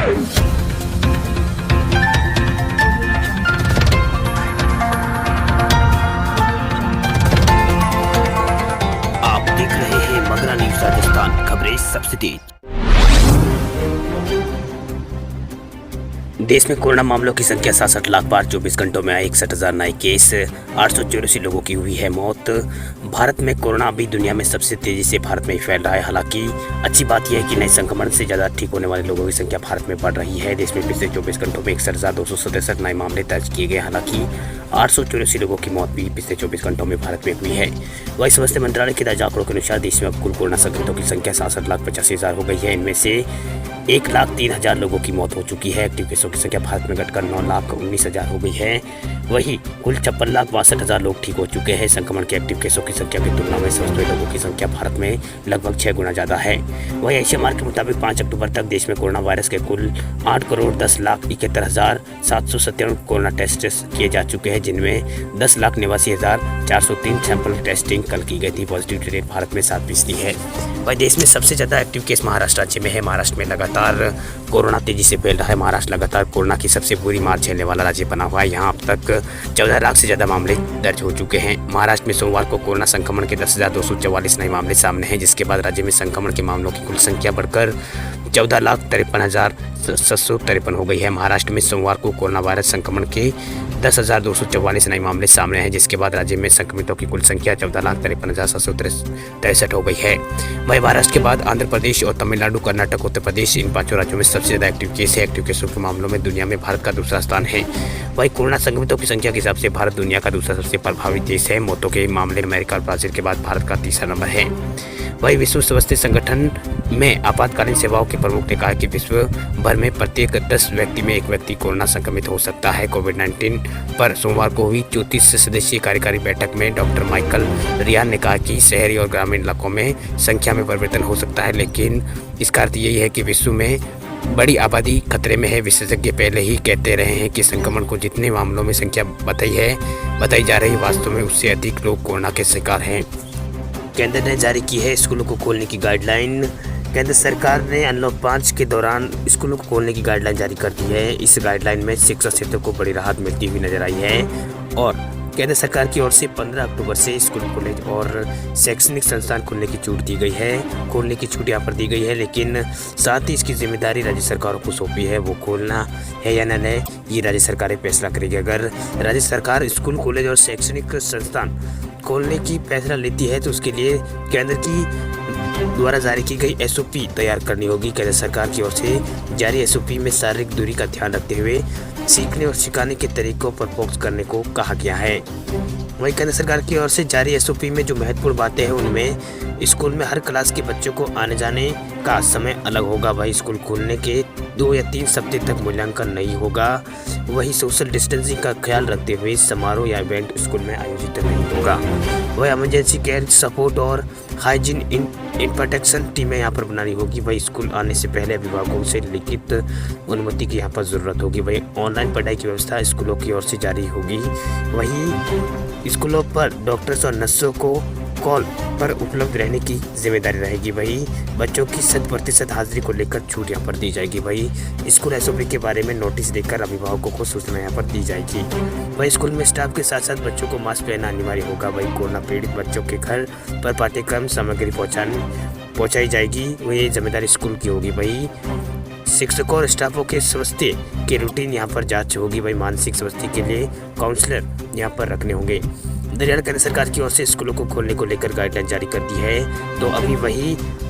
आप देख रहे हैं मगरा न्यूज राजस्थान, खबरें सबसे तेज। देश में कोरोना मामलों की संख्या 67 लाख पार 24 घंटों में आए 61,000 नए केस, 884 लोगों की हुई है मौत। भारत में कोरोना अभी दुनिया में सबसे तेजी से भारत में ही फैल रहा है। हालांकि अच्छी बात यह है कि नए संक्रमण से ज़्यादा ठीक होने वाले लोगों की संख्या भारत में बढ़ रही है। देश में पिछले 24 घंटों में 61,267 नए मामले दर्ज किए गए। हालांकि 884 लोगों की मौत भी पिछले 24 घंटों में भारत में हुई है। वही स्वास्थ्य मंत्रालय के ताजा आंकड़ों के अनुसार देश में अब कुल कोरोना संक्रमितों की संख्या 67,85,000 हो गई है। इनमें से 1,03,000 लोगों की मौत हो चुकी है। एक्टिव केसों की संख्या भारत में घटकर 9,19,000 हो गई है। वहीं कुल 56,62,000 लोग ठीक हो चुके हैं। संक्रमण के एक्टिव केसों की संख्या की तुलना में स्वस्थ हुए लोगों की संख्या भारत में लगभग 6 गुना ज़्यादा है। वहीं एशिया मार्क के मुताबिक 5 अक्टूबर तक देश में कोरोना वायरस के कुल 8,10,71,797 कोरोना टेस्ट किए जा चुके हैं, जिनमें 10,89,403 सैंपल टेस्टिंग कल की गई थी। पॉजिटिविटी रेट भारत में 7% है। वहीं देश में सबसे ज़्यादा एक्टिव केस महाराष्ट्र राज्य में है। महाराष्ट्र में लगातार कोरोना तेजी से फैल रहा है। महाराष्ट्र लगातार कोरोना की सबसे बुरी मार झेलने वाला राज्य बना हुआ है। यहाँ अब तक 14 लाख से ज़्यादा मामले दर्ज हो चुके हैं। महाराष्ट्र में सोमवार को कोरोना संक्रमण के 10,244 नए मामले सामने हैं, जिसके बाद राज्य में संक्रमण के मामलों की कुल संख्या बढ़कर 14,53,753 हो गई है। महाराष्ट्र में सोमवार को कोरोना वायरस संक्रमण के 10,244 नए मामले सामने हैं, जिसके बाद राज्य में संक्रमितों की कुल संख्या 14,53,763 हो गई है। वहीं महाराष्ट्र के बाद आंध्र प्रदेश और तमिलनाडु, कर्नाटक, उत्तर प्रदेश, इन 5 राज्यों में सबसे ज़्यादा एक्टिव केस है। एक्टिव केसों के मामलों में दुनिया में भारत का दूसरा स्थान है। वहीं कोरोना संक्रमितों की संख्या के हिसाब से भारत दुनिया का दूसरा सबसे प्रभावित देश है। मौतों के मामले में अमेरिका और ब्राजील के बाद भारत का तीसरा नंबर है। वहीं विश्व स्वास्थ्य संगठन में आपातकालीन सेवाओं के प्रमुख ने कहा कि विश्व भर में प्रत्येक 10 व्यक्ति में एक व्यक्ति कोरोना संक्रमित हो सकता है। कोविड-19 पर सोमवार को हुई 34 सदस्यीय कार्यकारी बैठक में डॉक्टर माइकल रियान ने कहा कि शहरी और ग्रामीण इलाकों में संख्या में परिवर्तन हो सकता है, लेकिन इसका अर्थ यही है कि विश्व में बड़ी आबादी खतरे में है। विशेषज्ञ पहले ही कहते रहे हैं कि संक्रमण को जितने मामलों में संख्या बताई जा रही, वास्तव में उससे अधिक लोग कोरोना के शिकार हैं। केंद्र ने जारी की है स्कूलों को खोलने की गाइडलाइन। केंद्र सरकार ने अनलॉक 5 के दौरान स्कूलों को खोलने की गाइडलाइन जारी कर दी है। इस गाइडलाइन में शिक्षा क्षेत्र को बड़ी राहत मिलती हुई नजर आई है और केंद्र सरकार की ओर से 15 अक्टूबर से स्कूल, कॉलेज और शैक्षणिक संस्थान खोलने की छूट दी गई है। खोलने की छूट यहाँ पर दी गई है, लेकिन साथ ही इसकी जिम्मेदारी राज्य सरकारों को सौंपी है। वो खोलना है या नहीं, ये राज्य सरकारें फैसला करेगी। अगर राज्य सरकार स्कूल, कॉलेज और शैक्षणिक संस्थान खोलने की फैसला लेती है तो उसके लिए केंद्र की द्वारा जारी की गई एसओपी तैयार करनी होगी। केंद्र सरकार की ओर से जारी एसओपी में शारीरिक दूरी का ध्यान रखते हुए सीखने और सिखाने के तरीकों पर फोकस करने को कहा गया है। वहीं केंद्र सरकार की ओर से जारी एसओपी में जो महत्वपूर्ण बातें हैं, उनमें स्कूल में हर क्लास के बच्चों को आने जाने का समय अलग होगा। वही स्कूल खोलने के 2 या 3 सप्ताह तक मूल्यांकन नहीं होगा। वही सोशल डिस्टेंसिंग का ख्याल रखते हुए समारोह या इवेंट स्कूल में आयोजित नहीं होगा। वही इमरजेंसी केयर सपोर्ट और हाइजीन इन प्रोटेक्शन टीमें यहाँ पर बनानी होगी। वही स्कूल आने से पहले अभिभावकों से लिखित अनुमति की यहाँ पर ज़रूरत होगी। वही ऑनलाइन पढ़ाई की व्यवस्था स्कूलों की ओर से जारी होगी। वही स्कूलों पर डॉक्टर्स और नर्सों को कॉल पर उपलब्ध रहने की जिम्मेदारी रहेगी। वही बच्चों की 100% हाजिरी को लेकर छूट यहाँ पर दी जाएगी। वही स्कूल एसओपी के बारे में नोटिस देकर अभिभावकों को सूचना यहाँ पर दी जाएगी। वही स्कूल में स्टाफ के साथ साथ बच्चों को मास्क पहनना अनिवार्य होगा। वही कोरोना पीड़ित बच्चों के घर पर पाठ्यक्रम सामग्री पहुँचाई जाएगी। वही जिम्मेदारी स्कूल की होगी। वही शिक्षकों और स्टाफों के स्वास्थ्य के रूटीन यहाँ पर जांच होगी। वही मानसिक स्वास्थ्य के लिए काउंसलर यहाँ पर रखने होंगे। हरियाणा केंद्र सरकार की ओर से स्कूलों को खोलने को लेकर गाइडलाइन जारी कर दी है। तो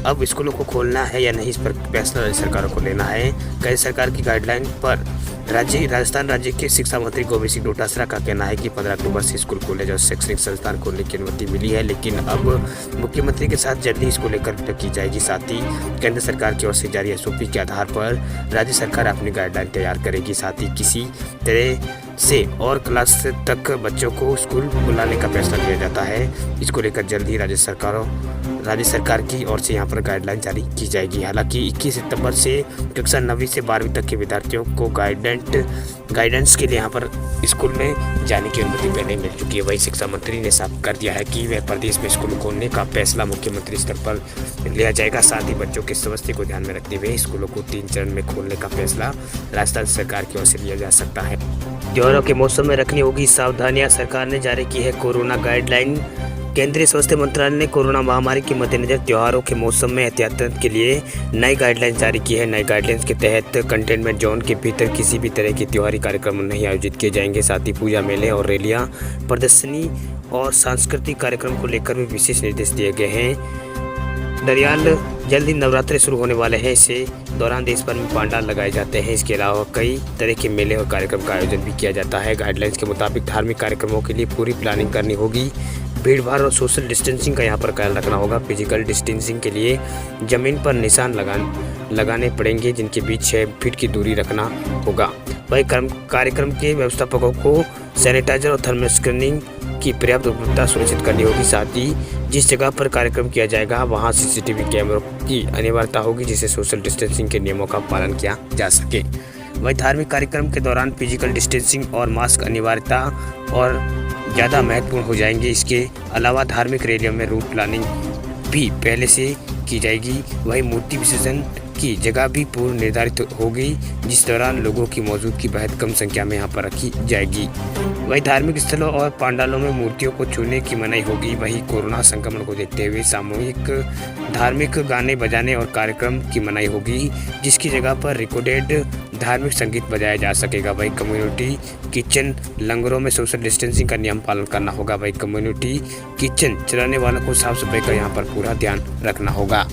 अब स्कूलों को खोलना है या नहीं, इस पर फैसला राज्य सरकारों को लेना है। केंद्र सरकार की गाइडलाइन पर राजस्थान राज्य के शिक्षा मंत्री गोविंद सिंह डोटासरा का कहना है कि 15 अक्टूबर से स्कूल, कॉलेज और शैक्षणिक संस्थान खोलने की अनुमति मिली है, लेकिन अब मुख्यमंत्री के साथ जल्दी इसको लेकर बैठक की जाएगी। साथ ही केंद्र सरकार की ओर से जारी एसओपी के आधार पर राज्य सरकार अपनी गाइडलाइन तैयार करेगी। साथ ही किसी तरह से और क्लास तक बच्चों को स्कूल बुलाने का फैसला लिया जाता है, इसको लेकर जल्द ही राज्य राज्य सरकार की ओर से यहाँ पर गाइडलाइन जारी की जाएगी। हालांकि 21 सितंबर से कक्षा 9वीं से 12वीं तक के विद्यार्थियों को गाइडेंस के लिए यहाँ पर स्कूल में जाने की अनुमति पहले मिल चुकी है। वही शिक्षा मंत्री ने साफ कर दिया है कि वह प्रदेश में स्कूल खोलने का फैसला मुख्यमंत्री स्तर पर लिया जाएगा। साथ ही बच्चों के स्वास्थ्य को ध्यान में रखते हुए स्कूलों को 3 चरण में खोलने का फैसला राजस्थान सरकार की ओर से लिया जा सकता है। त्योहारों के मौसम में रखनी होगी सावधानियां, सरकार ने जारी की है कोरोना गाइडलाइन। केंद्रीय स्वास्थ्य मंत्रालय ने कोरोना महामारी के मद्देनजर त्योहारों के मौसम में एहतियात के लिए नई गाइडलाइन जारी की है। नई गाइडलाइंस के तहत कंटेनमेंट जोन के भीतर किसी भी तरह के त्योहारी कार्यक्रम नहीं आयोजित किए जाएंगे। साथ ही पूजा, मेले और रैलियां, प्रदर्शनी और सांस्कृतिक कार्यक्रम को लेकर भी विशेष निर्देश दिए गए हैं। दरअसल जल्द ही नवरात्रि शुरू होने वाले हैं। इसे दौरान देश भर में पंडाल लगाए जाते हैं। इसके अलावा कई तरह के मेले और कार्यक्रम का आयोजन भी किया जाता है। गाइडलाइंस के मुताबिक धार्मिक कार्यक्रमों के लिए पूरी प्लानिंग करनी होगी। भीड़भाड़ और सोशल डिस्टेंसिंग का यहाँ पर ख्याल रखना होगा। फिजिकल डिस्टेंसिंग के लिए जमीन पर निशान लगाने पड़ेंगे, जिनके बीच 6 फीट की दूरी रखना होगा। वही कार्यक्रम के व्यवस्थापकों को सैनिटाइजर और थर्मल स्क्रीनिंग की पर्याप्त उपलब्धता सुनिश्चित करनी होगी। साथ ही जिस जगह पर कार्यक्रम किया जाएगा वहां सीसीटीवी कैमरों की अनिवार्यता होगी, जिससे सोशल डिस्टेंसिंग के नियमों का पालन किया जा सके। वही धार्मिक कार्यक्रम के दौरान फिजिकल डिस्टेंसिंग और मास्क अनिवार्यता और ज़्यादा महत्वपूर्ण हो जाएंगे। इसके अलावा धार्मिक रैलियों में रूट प्लानिंग भी पहले से की जाएगी। वही मूर्ति विसर्जन की जगह भी पूर्व निर्धारित होगी, जिस दौरान लोगों की मौजूदगी बेहद कम संख्या में यहाँ पर रखी जाएगी। वही धार्मिक स्थलों और पंडालों में मूर्तियों को छूने की मनाही होगी। वही कोरोना संक्रमण को देखते हुए सामूहिक धार्मिक गाने बजाने और कार्यक्रम की मनाही होगी, जिसकी जगह पर रिकॉर्डेड धार्मिक संगीत बजाया जा सकेगा। वही कम्युनिटी किचन, लंगरों में सोशल डिस्टेंसिंग का नियम पालन करना होगा। वही कम्युनिटी किचन चलाने वालों को साफ सफाई का यहाँ पर पूरा ध्यान रखना होगा।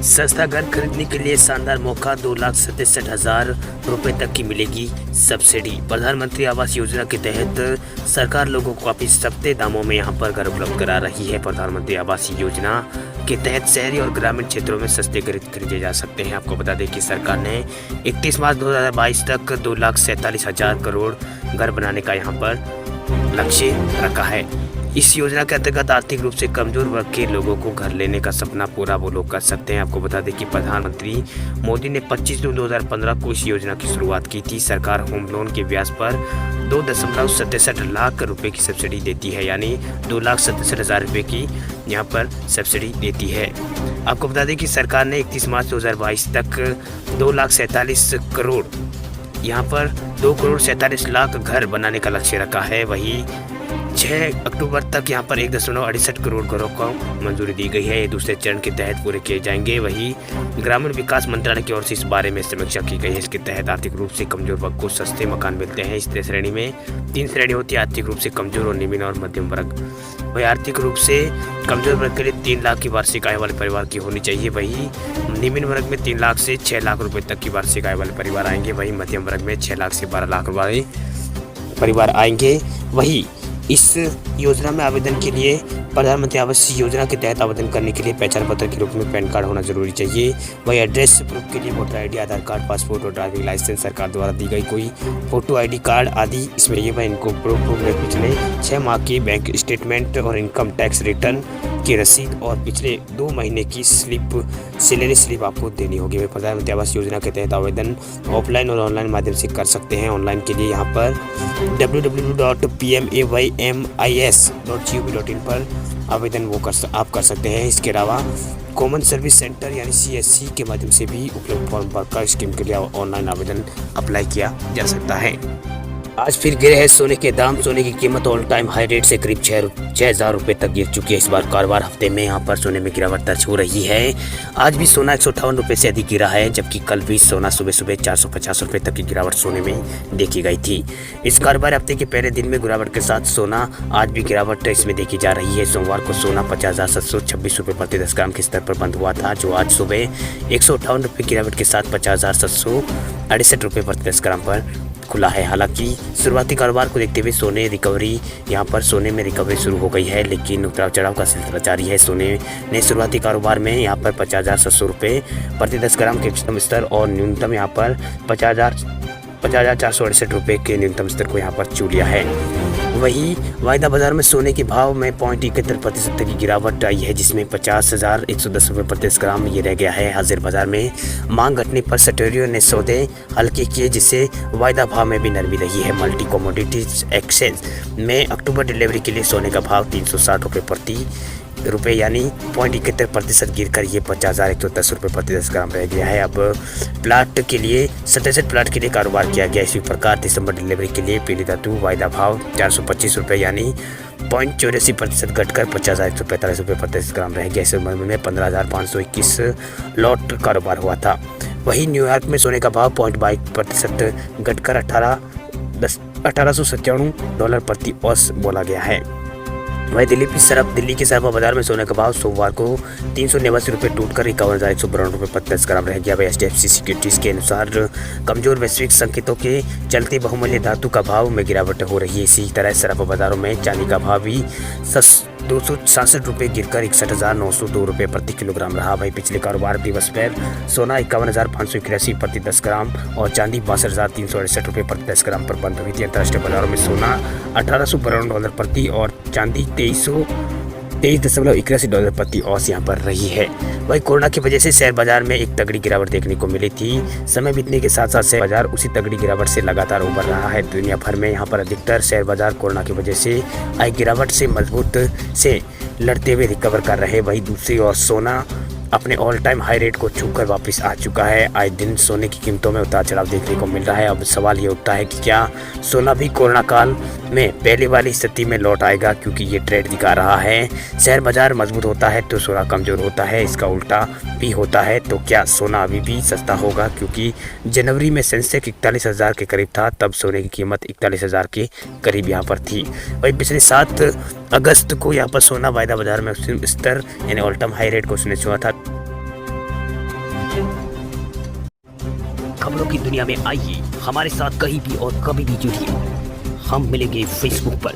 सस्ता घर खरीदने के लिए शानदार मौका, 2,67,000 रुपये तक की मिलेगी सब्सिडी। प्रधानमंत्री आवास योजना के तहत सरकार लोगों को काफी सस्ते दामों में यहां पर घर उपलब्ध करा रही है। प्रधानमंत्री आवास योजना के तहत शहरी और ग्रामीण क्षेत्रों में सस्ते घर खरीदे जा सकते हैं। आपको बता दें कि सरकार ने 31 मार्च 2022 तक 2,47,000 करोड़ घर बनाने का यहाँ पर लक्ष्य रखा है। इस योजना के अंतर्गत आर्थिक रूप से कमजोर वर्ग के लोगों को घर लेने का सपना पूरा वो लोग कर सकते हैं। आपको बता दें कि प्रधानमंत्री मोदी ने 25 जून 2015 को इस योजना की शुरुआत की थी। सरकार होम लोन के ब्याज पर 2.67 लाख रुपए की सब्सिडी देती है, यानी 2,67,000 रुपये की यहाँ पर सब्सिडी देती है। आपको बता दें कि सरकार ने 31 मार्च 2022 तक 2,47 करोड़ यहाँ पर 2,47 लाख घर बनाने का लक्ष्य रखा है। वही 6 अक्टूबर तक यहाँ पर 1.68 करोड़ घरों को मंजूरी दी गई है। ये दूसरे चरण के तहत पूरे किए जाएंगे। वही ग्रामीण विकास मंत्रालय की ओर से इस बारे में समीक्षा की गई है। इसके तहत आर्थिक रूप से कमजोर वर्ग को सस्ते मकान मिलते हैं। इस श्रेणी में 3 श्रेणी होती है: आर्थिक रूप से कमजोर और निम्न और मध्यम वर्ग। वही आर्थिक रूप से कमजोर वर्ग के लिए 3 लाख की वार्षिक आय वाले परिवार की होनी चाहिए। वही निम्न वर्ग में 3 लाख से 6 लाख रुपए तक की वार्षिक आय वाले परिवार आएंगे। वही मध्यम वर्ग में 6 लाख से 12 लाख वाले परिवार आएंगे। वही इस योजना में आवेदन के लिए प्रधानमंत्री आवास योजना के तहत आवेदन करने के लिए पहचान पत्र के रूप में पैन कार्ड होना जरूरी चाहिए। वही एड्रेस प्रूफ के लिए वोटर आईडी, आधार कार्ड, पासपोर्ट और ड्राइविंग लाइसेंस, सरकार द्वारा दी गई कोई फोटो आईडी कार्ड आदि इसमें ये वह इनको प्रूफ में पिछले 6 माह की बैंक स्टेटमेंट और इनकम टैक्स रिटर्न की रसीद और पिछले 2 महीने की सैलरी स्लिप आपको देनी होगी। वह प्रधानमंत्री आवास योजना के तहत आवेदन ऑफलाइन और ऑनलाइन माध्यम से कर सकते हैं। ऑनलाइन के लिए यहाँ पर www.pmaymis.gov.in पर आवेदन आप कर सकते हैं। इसके अलावा कॉमन सर्विस सेंटर यानी CSC के माध्यम से भी उपलब्ध फॉर्म भरकर स्कीम के लिए ऑनलाइन आवेदन अप्लाई किया जा सकता है। आज फिर गिरे हैं सोने के दाम। सोने की कीमत ऑल टाइम हाई रेट से करीब 6,000 रुपये तक गिर चुकी है। इस बार कारोबार हफ्ते में यहाँ पर सोने में गिरावट दर्ज हो रही है। आज भी सोना 158 रुपये से अधिक गिरा है, जबकि कल भी सोना सुबह 450 रुपये तक की गिरावट सोने में देखी गई थी। इस कारोबार हफ्ते के पहले दिन में गिरावट के साथ सोना आज भी गिरावट इसमें देखी जा रही है। सोमवार को सोना 50,726 रुपये प्रति 10 ग्राम के स्तर पर बंद हुआ था, जो आज सुबह 158 रुपये गिरावट के साथ 50,768 रुपये प्रति 10 ग्राम पर खुला है। हालांकि शुरुआती कारोबार को देखते हुए सोने में रिकवरी शुरू हो गई है, लेकिन उतार चढ़ाव का सिलसिला जारी है। सोने ने शुरुआती कारोबार में यहाँ पर 50,700 रुपये प्रति 10 ग्राम के उच्चतम स्तर और न्यूनतम यहाँ पर 50,468 रुपये के न्यूनतम स्तर को यहाँ पर छू लिया है। वहीं वायदा बाजार में सोने के भाव में 0.71% तक की गिरावट आई है, जिसमें 50,110 रुपये प्रति ग्राम ये रह गया है। हाजिर बाजार में मांग घटने पर सटोरियों ने सौदे हल्के किए, जिससे वायदा भाव में भी नरमी रही है। मल्टी कमोडिटीज एक्सचेंज में अक्टूबर डिलीवरी के लिए सोने का भाव 360 रुपये प्रति रुपये यानी 0.71% गिरकर ये 50,110 रुपये प्रति 10 ग्राम रह गया है। अब प्लाट के लिए 67 प्लाट के लिए कारोबार किया गया। इसी प्रकार दिसंबर डिलीवरी के लिए पीली धातु वायदा भाव 425 रुपये यानी 0.84% घटकर 50,145 रुपये प्रति 10 ग्राम रह गया। इस महीने में 15,521 लॉट कारोबार हुआ था। वहीं न्यूयॉर्क में सोने का भाव 0.22% घटकर 1897 डॉलर प्रति औंस बोला गया है। वहीं दिल्ली के सराफा बाजार में सोने का भाव सोमवार को 389 रुपये टूटकर 51,192 रुपये प्रति 10 ग्राम रह गया। वहीं HDFC सिक्योरिटीज के अनुसार कमजोर वैश्विक संकेतों के चलते बहुमूल्य धातु का भाव में गिरावट हो रही है। इसी तरह सराफा बाजारों में चांदी का भाव भी 266 रुपये गिरकर 61,902 रुपये प्रति किलोग्राम रहा। वहीं पिछले कारोबार दिवस पर सोना 51,581 प्रति 10 ग्राम और चांदी 62,368 रुपये प्रति 10 ग्राम पर बंद हुई थी। अंतर्राष्ट्रीय बाजारों में सोना 1,852 डॉलर प्रति और चांदी 23.81 डॉलर प्रति औंस यहाँ पर रही है। वहीं कोरोना की वजह से शेयर बाजार में एक तगड़ी गिरावट देखने को मिली थी। समय बीतने के साथ साथ शेयर बाजार उसी तगड़ी गिरावट से लगातार उभर रहा है। दुनिया भर में यहाँ पर अधिकतर शेयर बाजार कोरोना की वजह से आई गिरावट से मजबूत से लड़ते हुए रिकवर कर रहे। वहीं दूसरी ओर सोना अपने ऑल टाइम हाई रेट को छूकर वापस आ चुका है। आए दिन सोने की कीमतों में उतार चढ़ाव देखने को मिल रहा है। अब सवाल ये उठता है कि क्या सोना भी कोरोना काल में पहले वाली स्थिति में लौट आएगा, क्योंकि ये ट्रेंड दिखा रहा है शेयर बाजार मजबूत होता है तो सोना कमजोर होता है, इसका उल्टा भी होता है। तो क्या सोना अभी भी सस्ता होगा, क्योंकि जनवरी में सेंसेक्स 41,000 के करीब था, तब सोने की कीमत 41,000 के करीब यहाँ पर थी। वही पिछले 7 अगस्त को यहाँ पर सोना वायदा बाजार में स्तर यानी ऑल टाइम हाई रेट को सुने छुआ था। खबरों की दुनिया में आइए हमारे साथ कहीं भी और कभी भी जुड़िए। हम मिलेंगे फेसबुक पर,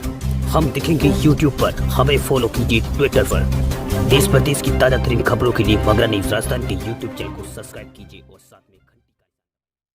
हम दिखेंगे यूट्यूब पर, हमें फॉलो कीजिए ट्विटर पर। देश प्रदेश की ताजा तरीन खबरों के लिए मगरा न्यूज़ राजस्थान के यूट्यूब चैनल को सब्सक्राइब कीजिए और साथ